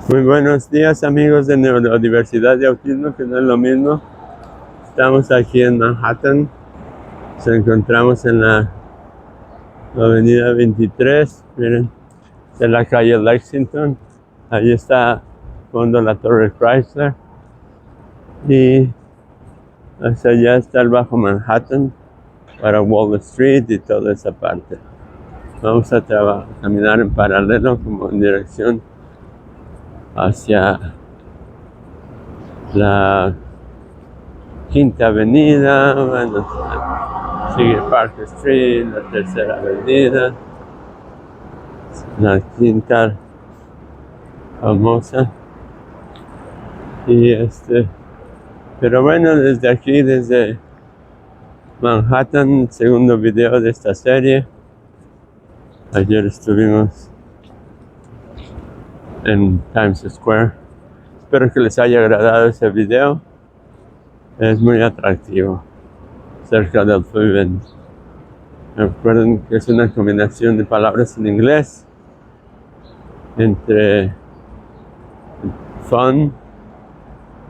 Muy buenos días, amigos de Neurodiversidad y Autismo, que no es lo mismo. Estamos aquí en Manhattan. Nos encontramos en la avenida 23, miren, de la calle Lexington. Ahí está fondo la Torre Chrysler. Y hacia allá está el Bajo Manhattan para Wall Street y toda esa parte. Vamos a caminar en paralelo, como en dirección hacia la Quinta Avenida, bueno, sigue Park Street, la Tercera Avenida, la Quinta famosa. Y pero bueno, desde aquí, desde Manhattan, segundo video de esta serie. Ayer estuvimos en Times Square. Espero que les haya agradado ese video. Es muy atractivo, cerca del Fluent. Recuerden que es una combinación de palabras en inglés entre fun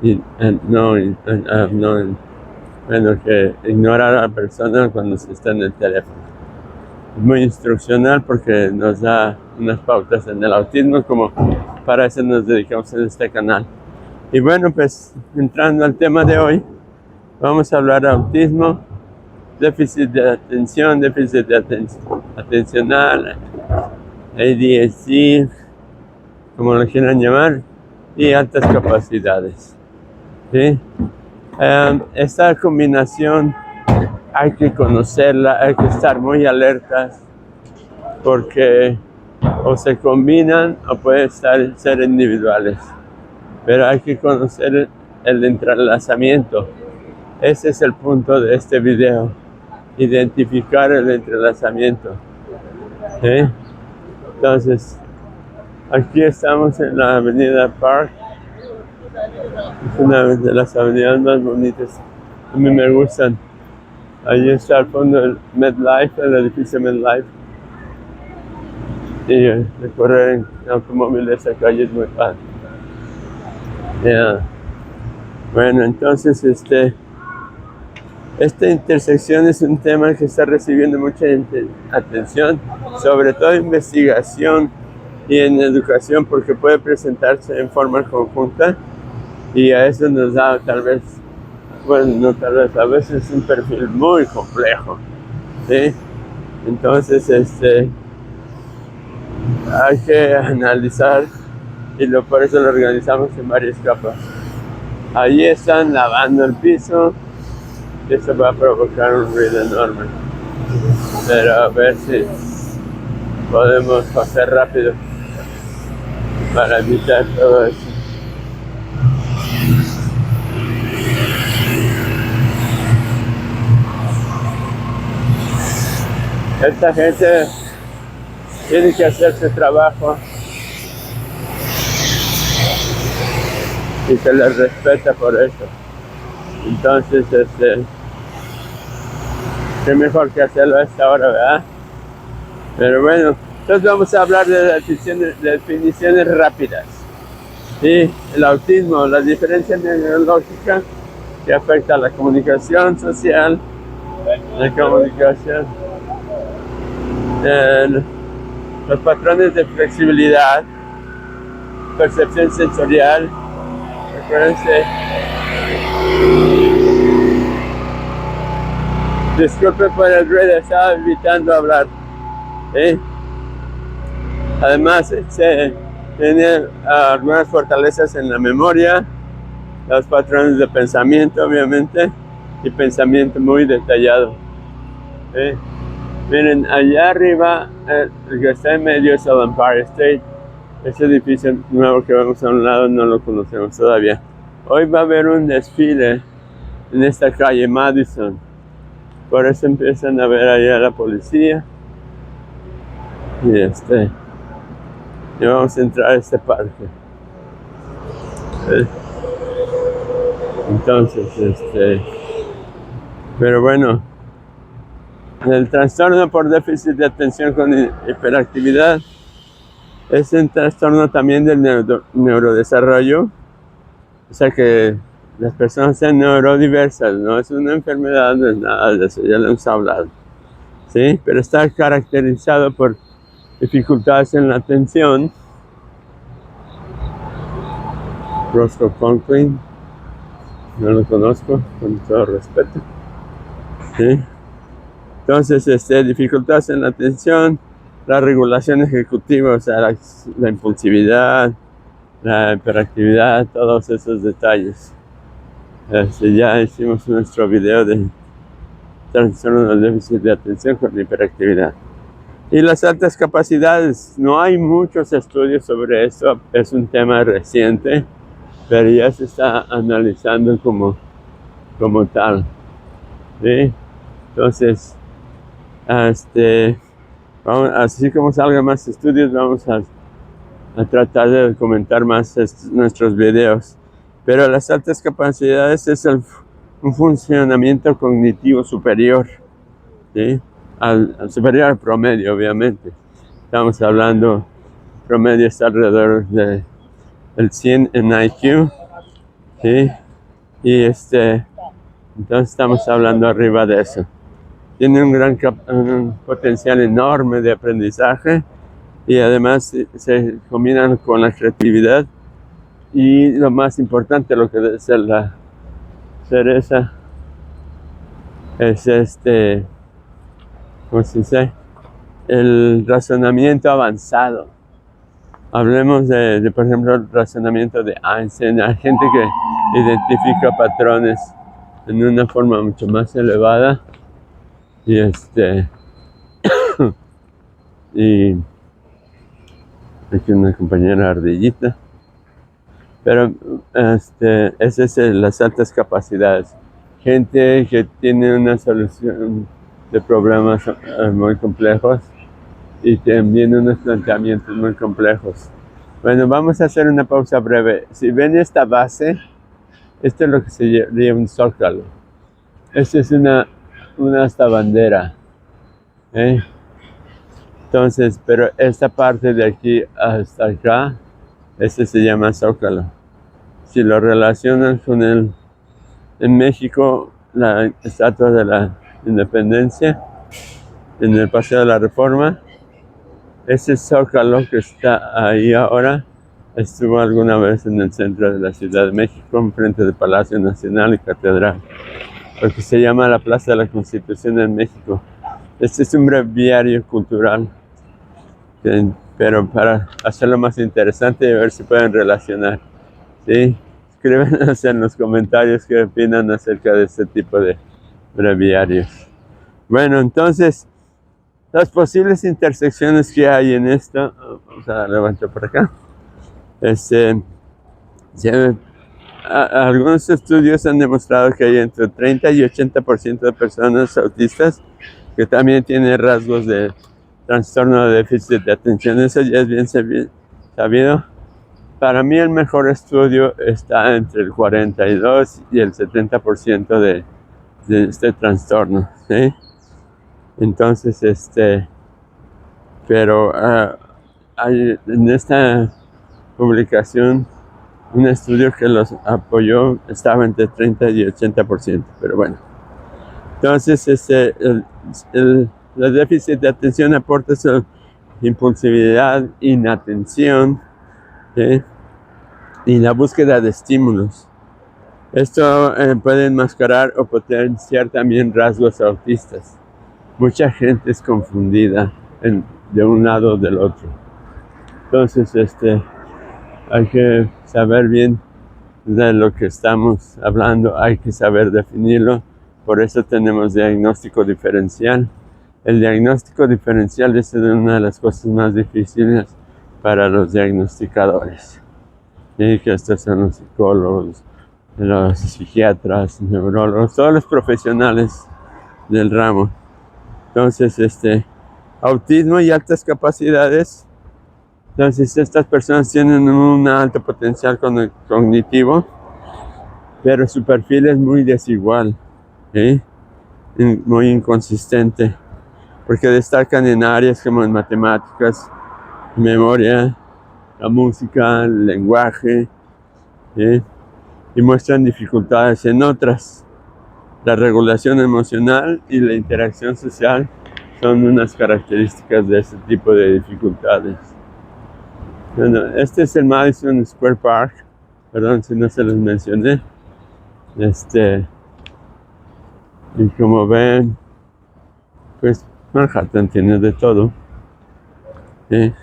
y bueno, que ignorar a la persona cuando se está en el teléfono. Es muy instruccional porque nos da unas pautas en el autismo, como para eso nos dedicamos en este canal. Y bueno, pues entrando al tema de hoy, vamos a hablar de autismo, déficit de atención, déficit de atencional, ADHD, como lo quieran llamar, y altas capacidades. ¿Sí? Esta combinación hay que conocerla, hay que estar muy alertas, porque o se combinan o pueden ser individuales, pero hay que conocer el entrelazamiento. Ese es el punto de este video, identificar el entrelazamiento. ¿Sí? Entonces, aquí estamos en la avenida Park. Es una de las avenidas más bonitas. A mí me gustan. Allí está al fondo el MetLife, el edificio MetLife. Y recorrer en automóvil esa calle es muy fácil. Bueno, entonces esta intersección es un tema que está recibiendo mucha atención, sobre todo en investigación y en educación, porque puede presentarse en forma conjunta, y a eso nos da tal vez, bueno, no tal vez, a veces un perfil muy complejo, ¿sí? Entonces, hay que analizar, y por eso lo organizamos en varias capas. Allí están lavando el piso, y eso va a provocar un ruido enorme, pero a ver si podemos pasar rápido para evitar todo eso. Esta gente tiene que hacer su trabajo y se les respeta por eso. Entonces, qué mejor que hacerlo a esta hora, ¿verdad? Pero bueno, entonces vamos a hablar de definiciones rápidas. ¿Sí? El autismo, la diferencia neurológica que afecta a la comunicación social, la comunicación, los patrones de flexibilidad, percepción sensorial. Acuérdense. Disculpe por el ruido, estaba evitando hablar. ¿Sí? Además, tiene algunas fortalezas en la memoria, los patrones de pensamiento, obviamente, y pensamiento muy detallado. ¿Sí? Miren, allá arriba, el que está en medio es el Empire State. Ese edificio nuevo que vemos a un lado no lo conocemos todavía. Hoy va a haber un desfile en esta calle Madison. Por eso empiezan a ver allá a la policía. Y vamos a entrar a este parque. Entonces, pero bueno, el trastorno por déficit de atención con hiperactividad Es un trastorno también del neurodesarrollo, o sea que las personas sean neurodiversas, no es una enfermedad, no es nada de eso, ya lo hemos hablado, ¿sí? Pero está caracterizado por dificultades en la atención. Roscoe Conklin, no lo conozco, con todo respeto, ¿sí? Entonces, dificultades en la atención, la regulación ejecutiva, o sea, la impulsividad, la hiperactividad, todos esos detalles. Ya hicimos nuestro video de trastorno del déficit de atención con hiperactividad. Y las altas capacidades, no hay muchos estudios sobre eso, es un tema reciente, pero ya se está analizando como tal, ¿sí? Entonces, así como salgan más estudios, vamos a tratar de documentar más nuestros videos. Pero las altas capacidades es un funcionamiento cognitivo superior, ¿sí? Al superior al promedio, obviamente. Estamos hablando, promedio está alrededor del 100 en IQ, ¿sí? Y entonces estamos hablando arriba de eso. Tiene un potencial enorme de aprendizaje y además se combinan con la creatividad y lo más importante, lo que debe ser la cereza, es ¿cómo se dice? El razonamiento avanzado. Hablemos por ejemplo, el razonamiento de Einstein. Hay gente que identifica patrones en una forma mucho más elevada y y aquí una compañera ardillita, pero ese es las altas capacidades. Gente que tiene una solución de problemas muy complejos y también unos planteamientos muy complejos. Bueno, vamos a hacer una pausa breve. Si ven esta base, esto es lo que se llama un zócalo. Esta es una hasta bandera, ¿eh? Entonces, pero esta parte de aquí hasta acá, este se llama zócalo. Si lo relacionan con en México, la estatua de la Independencia, en el Paseo de la Reforma, ese zócalo que está ahí ahora, estuvo alguna vez en el centro de la Ciudad de México, enfrente del Palacio Nacional y Catedral, porque se llama la Plaza de la Constitución en México. Este es un breviario cultural, pero para hacerlo más interesante y ver si pueden relacionar, ¿sí? Escríbanos en los comentarios qué opinan acerca de este tipo de breviarios. Bueno, entonces, las posibles intersecciones que hay en esto, vamos a levantar por acá. Algunos estudios han demostrado que hay entre 30 y 80% de personas autistas que también tienen rasgos de trastorno de déficit de atención. Eso ya es bien sabido. Para mí el mejor estudio está entre el 42 y el 70% de este trastorno, ¿sí? Entonces, pero hay en esta publicación un estudio que los apoyó, estaba entre 30 y 80%, pero bueno. Entonces, el déficit de atención aporta su impulsividad, inatención, ¿sí? Y la búsqueda de estímulos. Esto puede enmascarar o potenciar también rasgos autistas. Mucha gente es confundida de un lado o del otro. Entonces, hay que saber bien de lo que estamos hablando, hay que saber definirlo. Por eso tenemos diagnóstico diferencial. El diagnóstico diferencial es una de las cosas más difíciles para los diagnosticadores. Y que estos son los psicólogos, los psiquiatras, neurólogos, todos los profesionales del ramo. Entonces, autismo y altas capacidades. Entonces, estas personas tienen un alto potencial cognitivo, pero su perfil es muy desigual, ¿sí? Muy inconsistente, porque destacan en áreas como en matemáticas, memoria, la música, el lenguaje, ¿sí? Y muestran dificultades en otras. La regulación emocional y la interacción social son unas características de este tipo de dificultades. Bueno, este es el Madison Square Park, perdón si no se los mencioné. Y como ven, pues Manhattan tiene de todo, ¿sí?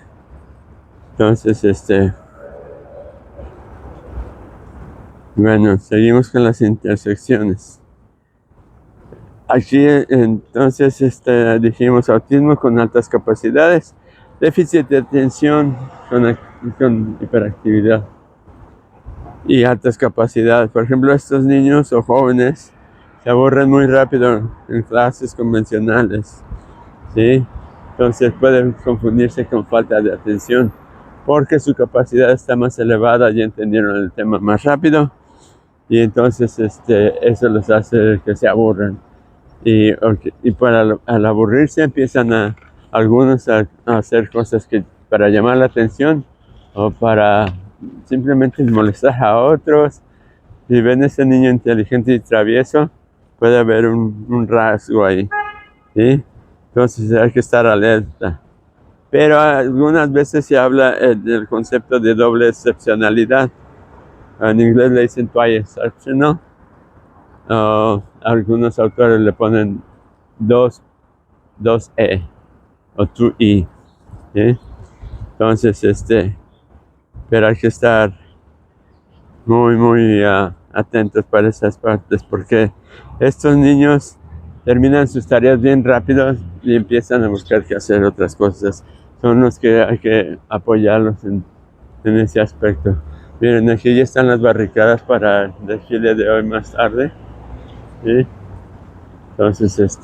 Entonces, bueno, seguimos con las intersecciones. Aquí, entonces, dijimos autismo con altas capacidades, déficit de atención con hiperactividad y altas capacidades. Por ejemplo, estos niños o jóvenes se aburren muy rápido en clases convencionales, ¿sí? Entonces pueden confundirse con falta de atención porque su capacidad está más elevada, ya entendieron el tema más rápido y entonces eso los hace que se aburran. Y al aburrirse empiezan algunos a hacer cosas que para llamar la atención o para simplemente molestar a otros. Si ven a ese niño inteligente y travieso, puede haber un rasgo ahí, ¿sí? Entonces hay que estar alerta. Pero algunas veces se habla del concepto de doble excepcionalidad. En inglés le dicen twi-exceptional. Algunos autores le ponen dos E o 2E, ¿sí? Entonces, pero hay que estar muy atentos para esas partes porque estos niños terminan sus tareas bien rápido y empiezan a buscar qué hacer otras cosas. Son los que hay que apoyarlos en ese aspecto. Miren, aquí ya están las barricadas para el desfile de hoy más tarde, ¿sí? Entonces,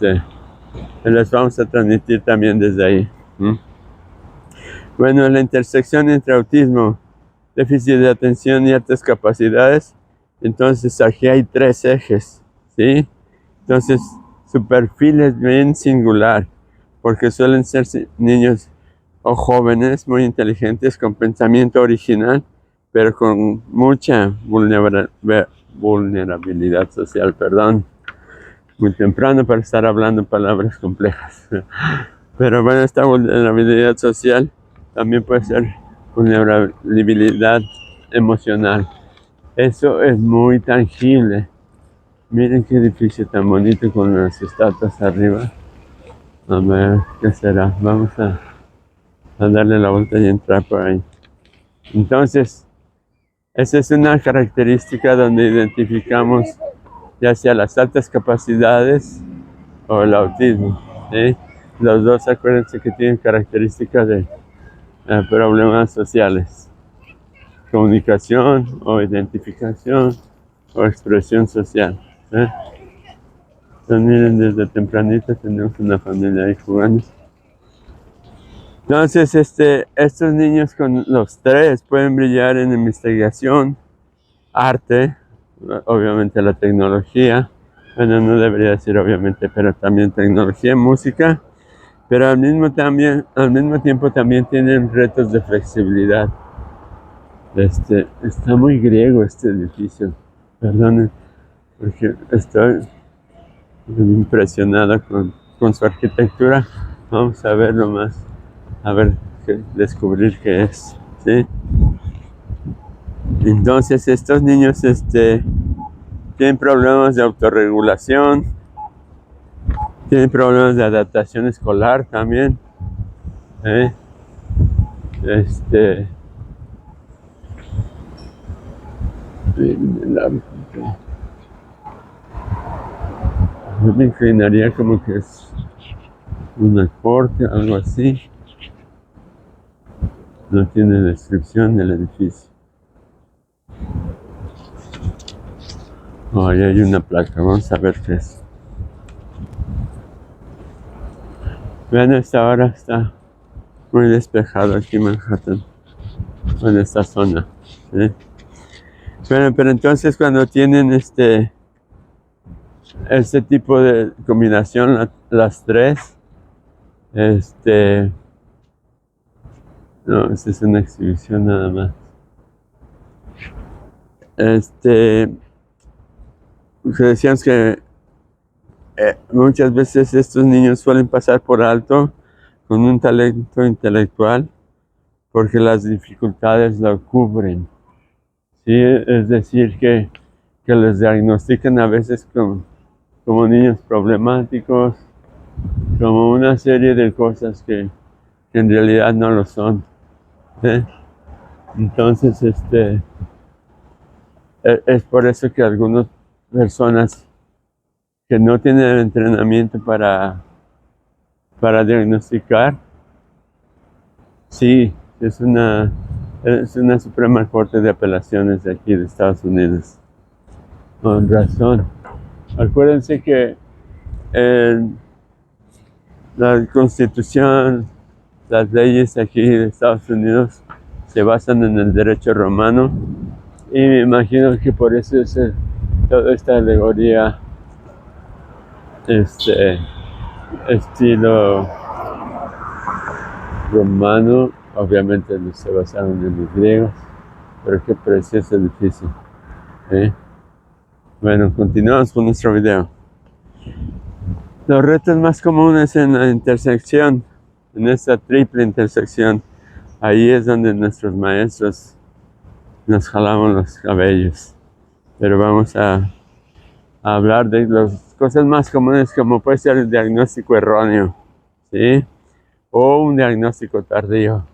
les vamos a transmitir también desde ahí. Bueno, la intersección entre autismo, déficit de atención y altas capacidades, entonces aquí hay 3 ejes, ¿sí? Entonces, su perfil es bien singular, porque suelen ser niños o jóvenes muy inteligentes con pensamiento original, pero con mucha vulnerabilidad social, perdón. Muy temprano para estar hablando palabras complejas. Pero bueno, esta vulnerabilidad social también puede ser vulnerabilidad emocional. Eso es muy tangible. Miren qué edificio tan bonito con las estatuas arriba. A ver, ¿qué será? Vamos a darle la vuelta y entrar por ahí. Entonces, esa es una característica donde identificamos ya sea las altas capacidades o el autismo, ¿sí? Los dos, acuérdense que tienen características de problemas sociales, comunicación o identificación o expresión social, ¿eh? Entonces miren, desde tempranito tenemos una familia ahí jugando. Entonces, estos niños con los 3 pueden brillar en investigación, arte, obviamente la tecnología, bueno, no debería decir obviamente, pero también tecnología, música, pero al mismo tiempo también tienen retos de flexibilidad. Está muy griego este edificio, perdonen, porque estoy impresionado con su arquitectura. Vamos a verlo más, a ver, descubrir qué es, ¿sí? Entonces estos niños tienen problemas de autorregulación, tienen problemas de adaptación escolar también, ¿eh? Yo me inclinaría como que es un aporte, algo así. No tiene descripción del edificio. Oh, ahí hay una placa, vamos a ver qué es. Vean, esta hora está muy despejado aquí en Manhattan, en esta zona, ¿sí? Bueno, pero entonces cuando tienen este tipo de combinación, las 3, No, esta es una exhibición nada más. Decíamos que muchas veces estos niños suelen pasar por alto con un talento intelectual porque las dificultades lo cubren. ¿Sí? Es decir, que les diagnostican a veces como niños problemáticos, como una serie de cosas que en realidad no lo son. ¿Eh? Entonces, es por eso que algunas personas que no tienen entrenamiento para diagnosticar, sí, es una Suprema Corte de Apelaciones de aquí de Estados Unidos. Con razón. Acuérdense que la Constitución, las leyes aquí de Estados Unidos se basan en el derecho romano y me imagino que por eso es toda esta alegoría, estilo romano, obviamente no se basaron en los griegos, pero qué precioso edificio. Bueno, continuamos con nuestro video. Los retos más comunes en la intersección, en esta triple intersección, ahí es donde nuestros maestros nos jalamos los cabellos. Pero vamos a hablar de las cosas más comunes, como puede ser el diagnóstico erróneo, ¿sí? O un diagnóstico tardío,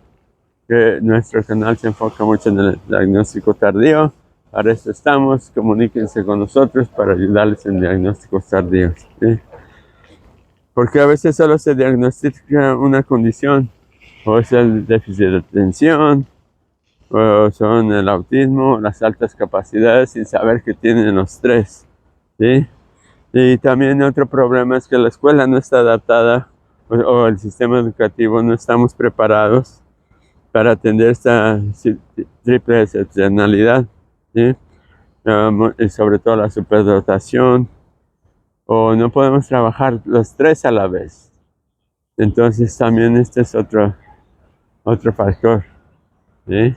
que nuestro canal se enfoca mucho en el diagnóstico tardío. Para eso estamos, comuníquense con nosotros para ayudarles en diagnósticos tardíos, ¿sí? Porque a veces solo se diagnostica una condición, o es el déficit de atención, o son el autismo, las altas capacidades, sin saber que tienen los tres, ¿sí? Y también otro problema es que la escuela no está adaptada, o el sistema educativo no estamos preparados para atender esta triple excepcionalidad, ¿sí? Y sobre todo la superdotación, o no podemos trabajar los tres a la vez. Entonces también este es otro factor, ¿sí?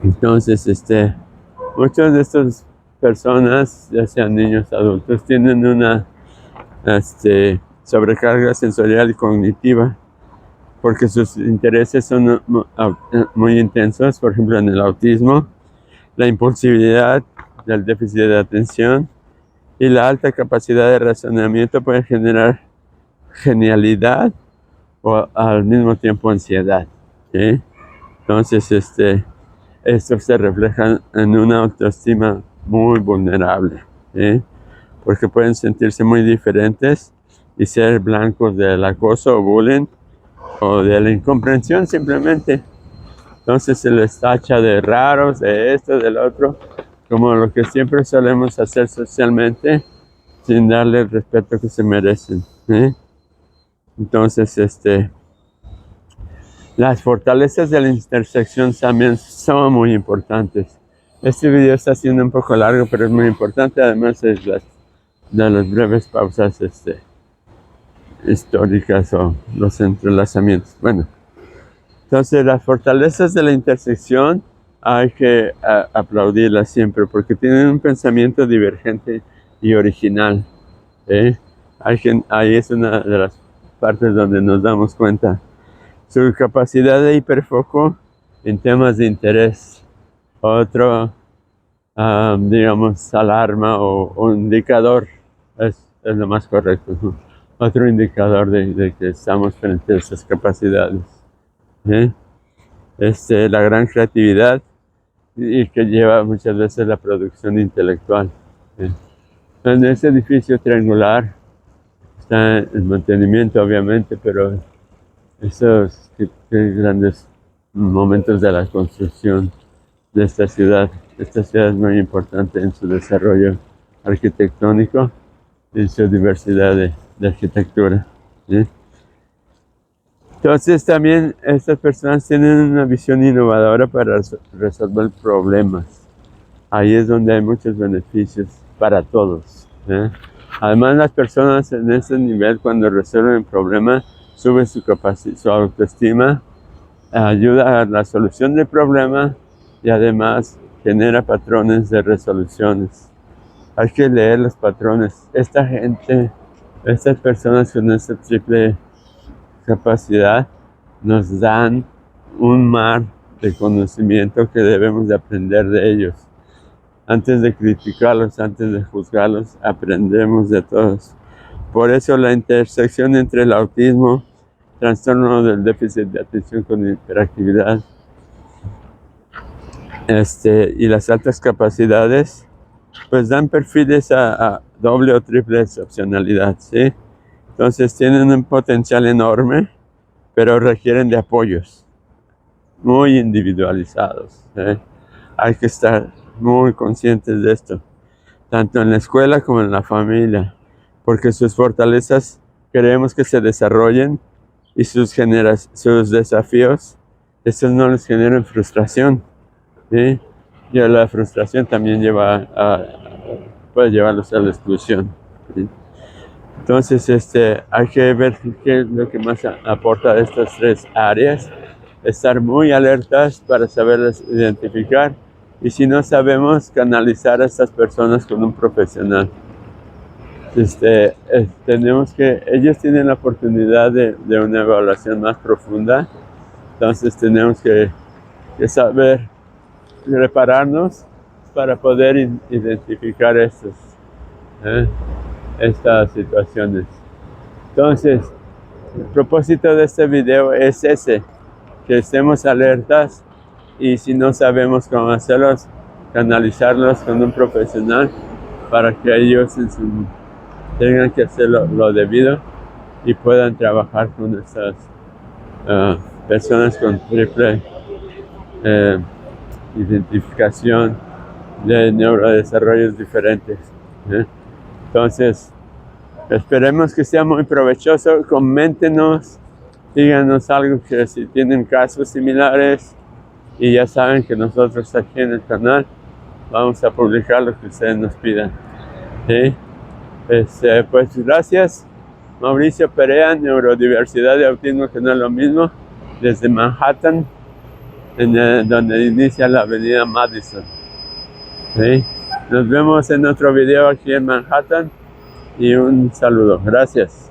Entonces, muchas de estas personas, ya sean niños, adultos, tienen una sobrecarga sensorial y cognitiva porque sus intereses son muy intensos, por ejemplo en el autismo, la impulsividad, el déficit de atención y la alta capacidad de razonamiento pueden generar genialidad o al mismo tiempo ansiedad, ¿sí? Entonces, esto se refleja en una autoestima muy vulnerable, ¿sí? Porque pueden sentirse muy diferentes y ser blancos del acoso o bullying o de la incomprensión simplemente. Entonces se les tacha de raros, de esto, del otro, como lo que siempre solemos hacer socialmente, sin darle el respeto que se merecen, ¿eh? Entonces, las fortalezas de la intersección también son muy importantes. Este video está siendo un poco largo, pero es muy importante, además de las breves pausas históricas o los entrelazamientos. Bueno, entonces las fortalezas de la intersección hay que aplaudirlas siempre porque tienen un pensamiento divergente y original, ¿eh? Ahí es una de las partes donde nos damos cuenta. Su capacidad de hiperfoco en temas de interés. Otro, digamos, alarma o indicador es lo más correcto, ¿no? Otro indicador de que estamos frente a esas capacidades, ¿eh? La gran creatividad y que lleva muchas veces la producción intelectual, ¿eh? En ese edificio triangular está el mantenimiento, obviamente, pero esos qué grandes momentos de la construcción de esta ciudad. Esta ciudad es muy importante en su desarrollo arquitectónico y su diversidad de arquitectura, ¿sí? Entonces también estas personas tienen una visión innovadora para resolver problemas. Ahí es donde hay muchos beneficios para todos, ¿eh? Además, las personas en ese nivel, cuando resuelven problemas, sube su autoestima ayuda a la solución del problema y además genera patrones de resoluciones. Hay que leer los patrones. Esta gente, estas personas con esta triple capacidad nos dan un mar de conocimiento que debemos de aprender de ellos. Antes de criticarlos, antes de juzgarlos, aprendemos de todos. Por eso la intersección entre el autismo, trastorno del déficit de atención con hiperactividad, y las altas capacidades, pues dan perfiles a doble o triple excepcionalidad, ¿sí? Entonces tienen un potencial enorme, pero requieren de apoyos muy individualizados, ¿eh? Hay que estar muy conscientes de esto, tanto en la escuela como en la familia, porque sus fortalezas queremos que se desarrollen y sus desafíos, estos no les generan frustración, ¿sí? Y la frustración también puede llevarlos a la exclusión, ¿sí? Entonces, hay que ver qué es lo que más aporta a estas tres áreas, estar muy alertas para saberlas identificar y si no sabemos, canalizar a estas personas con un profesional. Ellos tienen la oportunidad de una evaluación más profunda, entonces tenemos que saber prepararnos para poder identificar estas situaciones. Entonces, el propósito de este video es ese, que estemos alertas y si no sabemos cómo hacerlos, canalizarlos con un profesional para que ellos tengan que hacer lo debido y puedan trabajar con estas personas con triple identificación de neurodesarrollos diferentes, ¿eh? Entonces, esperemos que sea muy provechoso. Coméntenos, díganos algo, que si tienen casos similares, y ya saben que nosotros aquí en el canal vamos a publicar lo que ustedes nos pidan, ¿sí? Pues gracias. Mauricio Perea, Neurodiversidad y Autismo, que no es lo mismo, desde Manhattan, donde inicia la avenida Madison, ¿sí? Nos vemos en otro video aquí en Manhattan y un saludo. Gracias.